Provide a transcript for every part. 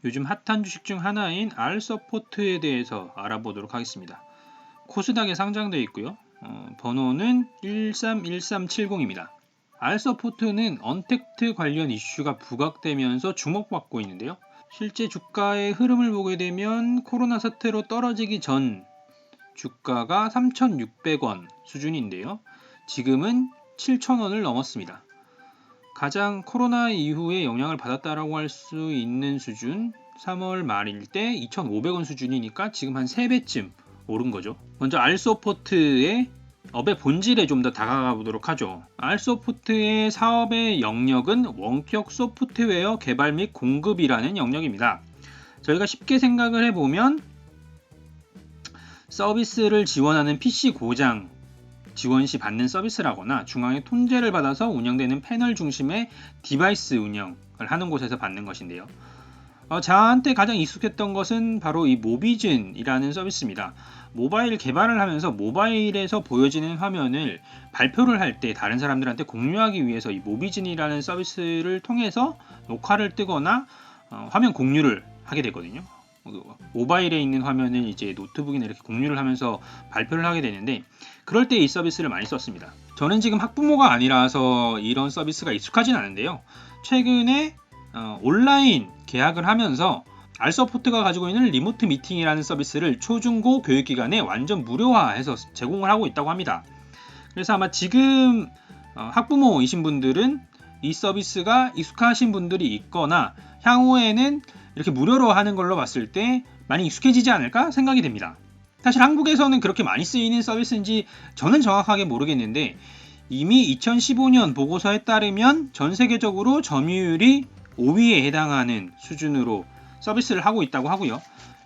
요즘 핫한 주식 중 하나인 R서포트에 대해서 알아보도록 하겠습니다. 코스닥에 상장되어 있고요. 번호는 131370입니다. R서포트는 언택트 관련 이슈가 부각되면서 주목받고 있는데요. 실제 주가의 흐름을 보게 되면 코로나 사태로 떨어지기 전 주가가 3,600원 수준인데요. 지금은 7,000원을 넘었습니다. 가장 코로나 이후에 영향을 받았다라고 할 수 있는 수준 3월 말일 때 2,500원 수준이니까 지금 한 3배쯤 오른 거죠. 먼저 R서포트의 업의 본질에 좀 더 다가가 보도록 하죠. R서포트의 사업의 영역은 원격 소프트웨어 개발 및 공급이라는 영역입니다. 저희가 쉽게 생각을 해보면 서비스를 지원하는 PC 고장 지원 시 받는 서비스라거나 중앙에 통제를 받아서 운영되는 패널 중심의 디바이스 운영을 하는 곳에서 받는 것인데요. 저한테 가장 익숙했던 것은 바로 이 모비즌이라는 서비스입니다. 모바일 개발을 하면서 모바일에서 보여지는 화면을 발표를 할 때 다른 사람들한테 공유하기 위해서 이 모비즌이라는 서비스를 통해서 녹화를 뜨거나 화면 공유를 하게 되거든요. 모바일에 있는 화면을 이제 노트북이나 이렇게 공유를 하면서 발표를 하게 되는데 그럴 때 이 서비스를 많이 썼습니다. 저는 지금 학부모가 아니라서 이런 서비스가 익숙하진 않은데요. 최근에 온라인 계약을 하면서 R서포트가 가지고 있는 리모트 미팅이라는 서비스를 초중고 교육기관에 완전 무료화해서 제공을 하고 있다고 합니다. 그래서 아마 지금 학부모이신 분들은 이 서비스가 익숙하신 분들이 있거나 향후에는 이렇게 무료로 하는 걸로 봤을 때 많이 익숙해지지 않을까 생각이 됩니다. 사실 한국에서는 그렇게 많이 쓰이는 서비스인지 저는 정확하게 모르겠는데 이미 2015년 보고서에 따르면 전 세계적으로 점유율이 5위에 해당하는 수준으로 서비스를 하고 있다고 하고요.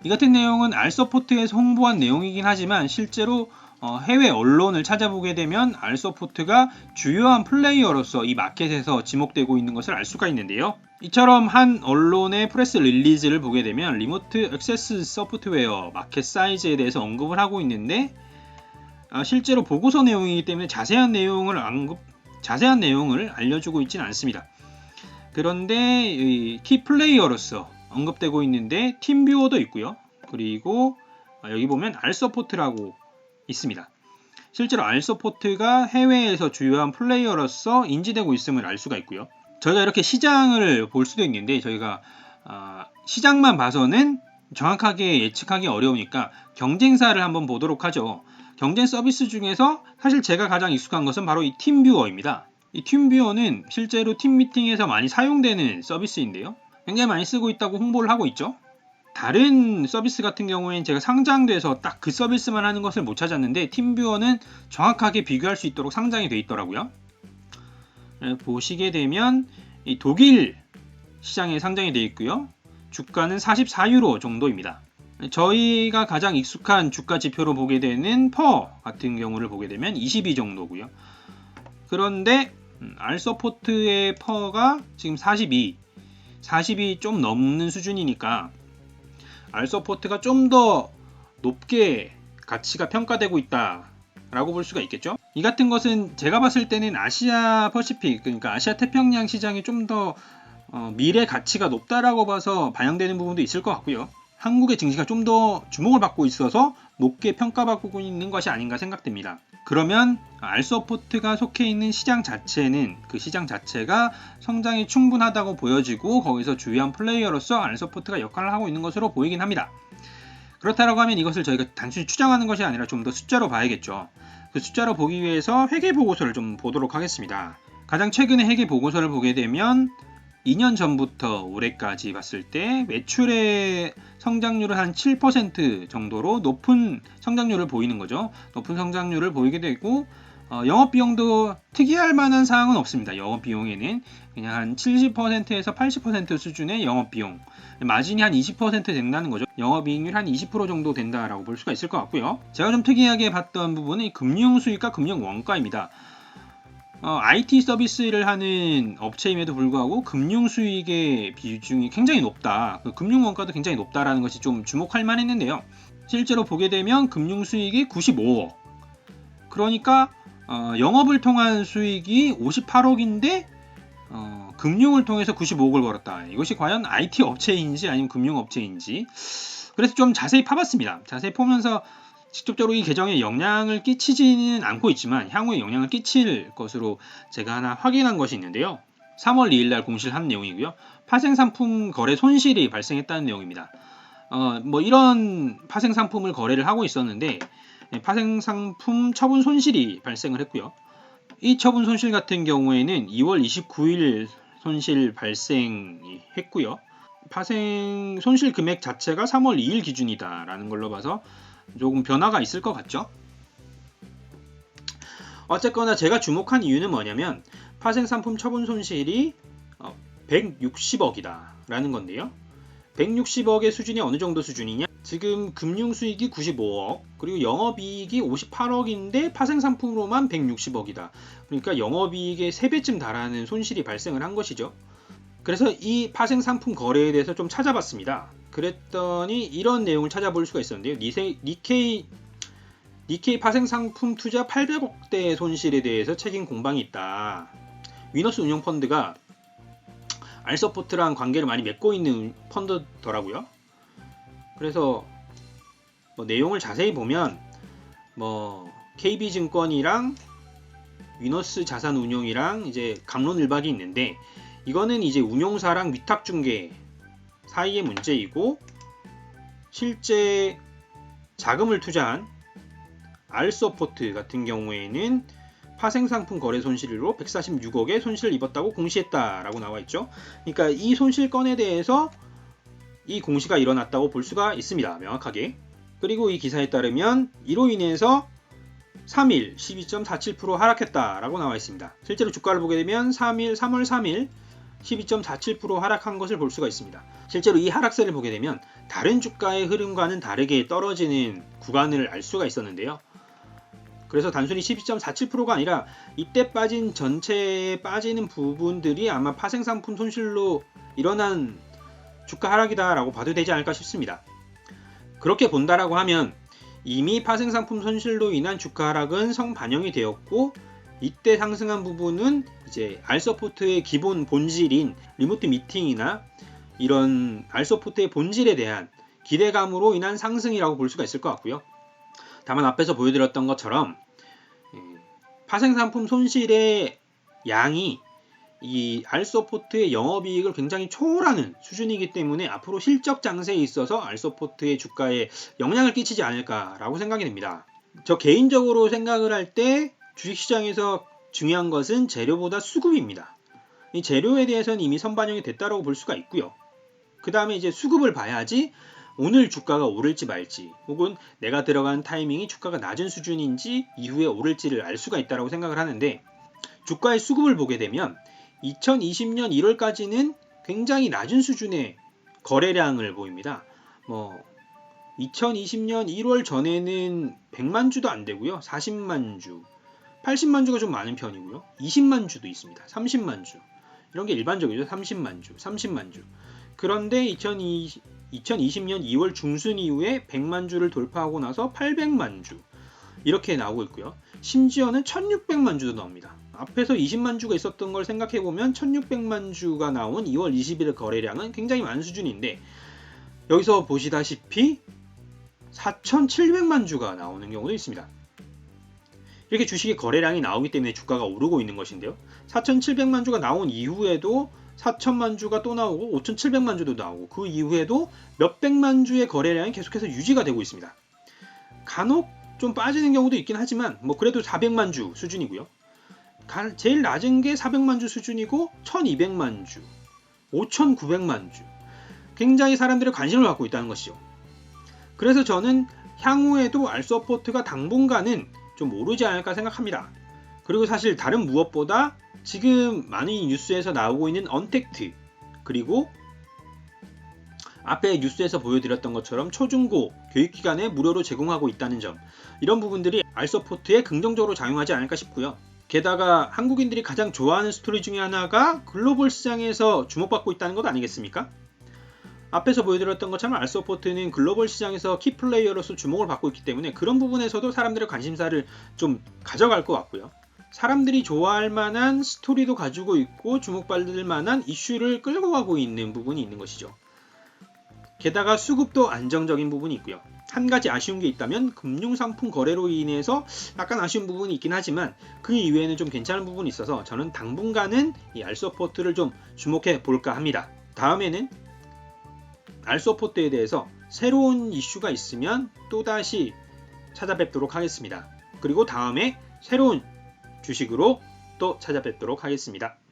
이 같은 내용은 R서포트에서 홍보한 내용이긴 하지만 실제로 해외 언론을 찾아보게 되면 R서포트가 주요한 플레이어로서 이 마켓에서 지목되고 있는 것을 알 수가 있는데요. 이처럼 한 언론의 프레스 릴리즈를 보게 되면 리모트 액세스 소프트웨어 마켓 사이즈에 대해서 언급을 하고 있는데 실제로 보고서 내용이기 때문에 자세한 내용을 알려주고 있지는 않습니다. 그런데 키 플레이어로서 언급되고 있는데 팀뷰어도 있고요. 그리고 여기 보면 R서포트라고 있습니다. 실제로 R서포트가 해외에서 주요한 플레이어로서 인지되고 있음을 알 수가 있고요. 저희가 이렇게 시장을 볼 수도 있는데 저희가 시장만 봐서는 정확하게 예측하기 어려우니까 경쟁사를 한번 보도록 하죠. 경쟁 서비스 중에서 사실 제가 가장 익숙한 것은 바로 이 팀뷰어입니다. 이 팀뷰어는 실제로 팀 미팅에서 많이 사용되는 서비스인데요. 굉장히 많이 쓰고 있다고 홍보를 하고 있죠. 다른 서비스 같은 경우에는 제가 상장돼서 딱 그 서비스만 하는 것을 못 찾았는데 팀뷰어는 정확하게 비교할 수 있도록 상장이 되어 있더라고요. 보시게 되면 이 독일 시장에 상장이 되어 있고요. 주가는 44유로 정도입니다. 저희가 가장 익숙한 주가 지표로 보게 되는 퍼 같은 경우를 보게 되면 22 정도고요. 그런데 R서포트의 퍼가 지금 42 좀 넘는 수준이니까 R서포트가 좀 더 높게 가치가 평가되고 있다 라고 볼 수가 있겠죠. 이 같은 것은 제가 봤을 때는 아시아 퍼시픽, 그러니까 아시아 태평양 시장이 좀 더 미래 가치가 높다라고 봐서 반영되는 부분도 있을 것 같고요. 한국의 증시가 좀 더 주목을 받고 있어서 높게 평가받고 있는 것이 아닌가 생각됩니다. 그러면 R서포트가 속해 있는 시장 자체는 그 시장 자체가 성장이 충분하다고 보여지고 거기서 주요한 플레이어로서 R서포트가 역할을 하고 있는 것으로 보이긴 합니다. 그렇다고 하면 이것을 저희가 단순히 추정하는 것이 아니라 좀 더 숫자로 봐야겠죠. 그 숫자로 보기 위해서 회계보고서를 좀 보도록 하겠습니다. 가장 최근에 회계보고서를 보게 되면 2년 전부터 올해까지 봤을 때 매출의 성장률은 한 7% 정도로 높은 성장률을 보이는 거죠. 높은 성장률을 보이게 되고 영업비용도 특이할 만한 사항은 없습니다. 영업비용에는 그냥 한 70%에서 80% 수준의 영업비용, 마진이 한 20% 된다는 거죠. 영업이익률 한 20% 정도 된다라고 볼 수가 있을 것 같고요. 제가 좀 특이하게 봤던 부분은 금융수익과 금융원가입니다. IT 서비스를 하는 업체임에도 불구하고 금융수익의 비중이 굉장히 높다. 금융원가도 굉장히 높다라는 것이 좀 주목할 만했는데요. 실제로 보게 되면 금융수익이 95억. 그러니까 영업을 통한 수익이 58억인데 금융을 통해서 95억을 벌었다. 이것이 과연 IT 업체인지 아니면 금융 업체인지. 그래서 좀 자세히 파봤습니다. 자세히 보면서 직접적으로 이 계정에 영향을 끼치지는 않고 있지만 향후에 영향을 끼칠 것으로 제가 하나 확인한 것이 있는데요. 3월 2일 날 공시를 한 내용이고요. 파생상품 거래 손실이 발생했다는 내용입니다. 이런 파생상품을 거래를 하고 있었는데 파생상품 처분 손실이 발생을 했고요. 이 처분 손실 같은 경우에는 2월 29일 손실 발생했고요. 파생 손실 금액 자체가 3월 2일 기준이다라는 걸로 봐서 조금 변화가 있을 것 같죠. 어쨌거나 제가 주목한 이유는 뭐냐면 파생상품 처분 손실이 160억이다 라는 건데요. 160억의 수준이 어느 정도 수준이냐? 지금 금융수익이 95억, 그리고 영업이익이 58억인데 파생상품으로만 160억이다. 그러니까 영업이익의 3배쯤 달하는 손실이 발생을 한 것이죠. 그래서 이 파생상품 거래에 대해서 좀 찾아봤습니다. 그랬더니 이런 내용을 찾아볼 수가 있었는데요. 니케이 파생상품 투자 800억대 손실에 대해서 책임 공방이 있다. 위너스 운용펀드가 알서포트랑 관계를 많이 맺고 있는 펀드더라고요. 그래서 내용을 자세히 보면 KB증권이랑 위너스 자산운용이랑 이제 감론을박이 있는데 이거는 이제 운용사랑 위탁중개 사이의 문제이고 실제 자금을 투자한 알서포트 같은 경우에는 파생상품 거래 손실로 146억의 손실을 입었다고 공시했다라고 나와 있죠. 그러니까 이 손실건에 대해서 이 공시가 일어났다고 볼 수가 있습니다. 명확하게. 그리고 이 기사에 따르면 이로 인해서 3일 12.47% 하락했다라고 나와 있습니다. 실제로 주가를 보게 되면 3월 3일 12.47% 하락한 것을 볼 수가 있습니다. 실제로 이 하락세를 보게 되면 다른 주가의 흐름과는 다르게 떨어지는 구간을 알 수가 있었는데요. 그래서 단순히 12.47%가 아니라 이때 빠진 전체에 빠지는 부분들이 아마 파생상품 손실로 일어난 주가 하락이다라고 봐도 되지 않을까 싶습니다. 그렇게 본다라고 하면 이미 파생상품 손실로 인한 주가 하락은 성반영이 되었고 이때 상승한 부분은 이제 알서포트의 기본 본질인 리모트 미팅이나 이런 알서포트의 본질에 대한 기대감으로 인한 상승이라고 볼 수가 있을 것 같고요. 다만 앞에서 보여드렸던 것처럼 파생상품 손실의 양이 이 알서포트의 영업이익을 굉장히 초월하는 수준이기 때문에 앞으로 실적 장세에 있어서 알서포트의 주가에 영향을 끼치지 않을까라고 생각이 됩니다. 저 개인적으로 생각을 할 때 주식시장에서 중요한 것은 재료보다 수급입니다. 이 재료에 대해서는 이미 선반영이 됐다고 볼 수가 있고요. 그 다음에 이제 수급을 봐야지 오늘 주가가 오를지 말지 혹은 내가 들어간 타이밍이 주가가 낮은 수준인지 이후에 오를지를 알 수가 있다고 생각을 하는데 주가의 수급을 보게 되면 2020년 1월까지는 굉장히 낮은 수준의 거래량을 보입니다. 2020년 1월 전에는 100만 주도 안 되고요. 40만 주, 80만 주가 좀 많은 편이고요. 20만 주도 있습니다. 30만 주. 이런 게 일반적이죠. 30만 주, 30만 주. 그런데 2020년 2월 중순 이후에 100만 주를 돌파하고 나서 800만 주 이렇게 나오고 있고요. 심지어는 1600만 주도 나옵니다. 앞에서 20만 주가 있었던 걸 생각해보면 1600만 주가 나온 2월 20일 거래량은 굉장히 많은 수준인데 여기서 보시다시피 4700만 주가 나오는 경우도 있습니다. 이렇게 주식의 거래량이 나오기 때문에 주가가 오르고 있는 것인데요. 4700만 주가 나온 이후에도 4000만 주가 또 나오고 5700만 주도 나오고 그 이후에도 몇백만 주의 거래량이 계속해서 유지가 되고 있습니다. 간혹 좀 빠지는 경우도 있긴 하지만 그래도 400만 주 수준이고요. 제일 낮은 게 400만 주 수준이고 1200만 주, 5900만 주 굉장히 사람들의 관심을 받고 있다는 것이죠. 그래서 저는 향후에도 알서포트가 당분간은 좀 오르지 않을까 생각합니다. 그리고 사실 다른 무엇보다 지금 많이 뉴스에서 나오고 있는 언택트 그리고 앞에 뉴스에서 보여드렸던 것처럼 초중고 교육기관에 무료로 제공하고 있다는 점 이런 부분들이 알서포트에 긍정적으로 작용하지 않을까 싶고요. 게다가 한국인들이 가장 좋아하는 스토리 중에 하나가 글로벌 시장에서 주목받고 있다는 것 아니겠습니까? 앞에서 보여드렸던 것처럼 알서포트는 글로벌 시장에서 키플레이어로서 주목을 받고 있기 때문에 그런 부분에서도 사람들의 관심사를 좀 가져갈 것 같고요. 사람들이 좋아할 만한 스토리도 가지고 있고 주목받을 만한 이슈를 끌고 가고 있는 부분이 있는 것이죠. 게다가 수급도 안정적인 부분이 있고요. 한 가지 아쉬운 게 있다면 금융상품 거래로 인해서 약간 아쉬운 부분이 있긴 하지만 그 이외에는 좀 괜찮은 부분이 있어서 저는 당분간은 이 알서포트를 좀 주목해 볼까 합니다. 다음에는 알서포트에 대해서 새로운 이슈가 있으면 또다시 찾아뵙도록 하겠습니다. 그리고 다음에 새로운 주식으로 또 찾아뵙도록 하겠습니다.